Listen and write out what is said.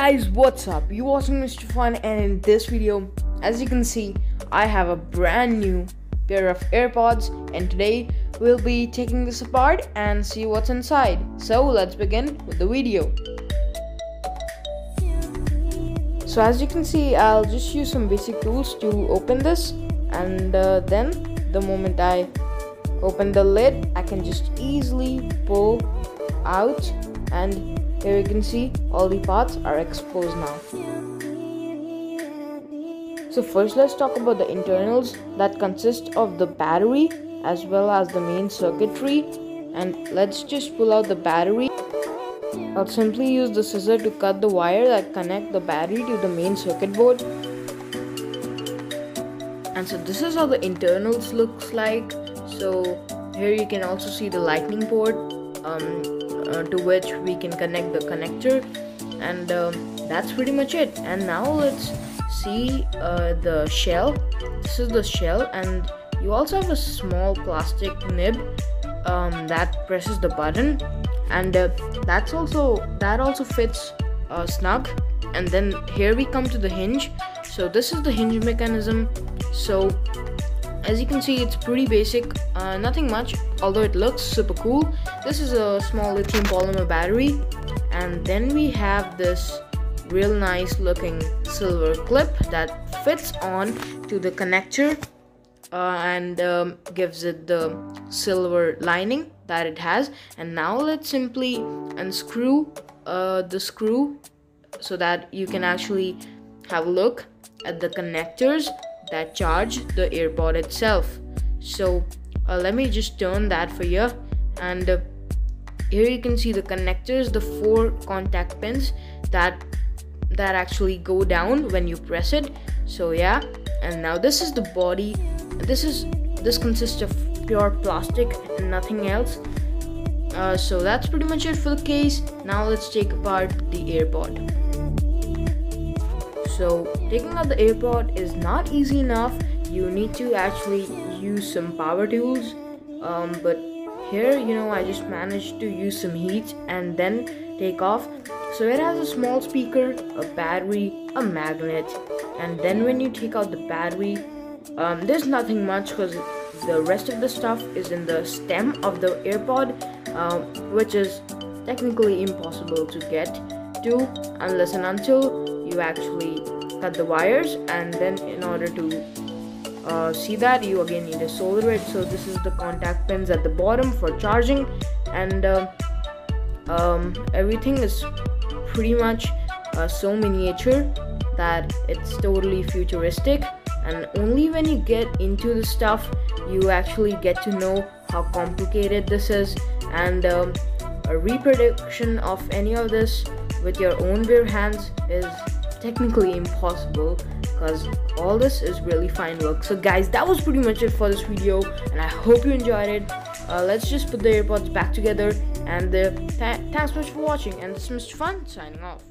guys, what's up? You're watching Mr. Fun, and in this video, as you can see, I have a brand new pair of AirPods, and today we'll be taking this apart and see what's inside. So let's begin with the video. So as you can see, I'll just use some basic tools to open this, and then the moment I open the lid, I can just easily pull out, and here you can see all the parts are exposed now. So first let's talk about the internals that consist of the battery as well as the main circuitry, and let's just pull out the battery. I'll simply use the scissor to cut the wire that connect the battery to the main circuit board. And so this is how the internals looks like. So here you can also see the lightning port to which we can connect the connector, and that's pretty much it. And now let's see the shell. This is the shell, and you also have a small plastic nib that presses the button, and that also fits snug. And then here we come to the hinge. So this is the hinge mechanism. So as you can see, it's pretty basic, nothing much, although it looks super cool. This is a small lithium polymer battery, and then we have this real nice looking silver clip that fits on to the connector and gives it the silver lining that it has. And now let's simply unscrew the screw so that you can actually have a look at the connectors that charge the AirPod itself. So let me just turn that for you, and here you can see the connectors, the 4 contact pins that actually go down when you press it. So yeah, and now this is the body. This consists of pure plastic and nothing else. So that's pretty much it for the case. Now let's take apart the AirPod. So taking out the AirPod is not easy enough. You need to actually use some power tools, but here, I just managed to use some heat and then take off. So it has a small speaker, a battery, a magnet, and then when you take out the battery, there's nothing much because the rest of the stuff is in the stem of the AirPod, which is technically impossible to get to unless and until you actually cut the wires. And then in order to see that, you again need to solder it. So this is the contact pins at the bottom for charging, and everything is pretty much so miniature that it's totally futuristic. And only when you get into the stuff, you actually get to know how complicated this is, and a reproduction of any of this with your own bare hands is technically impossible, because all this is really fine work. So guys, that was pretty much it for this video, and I hope you enjoyed it. Let's just put the AirPods back together, and thanks so much for watching, and this is Mr. Fun signing off.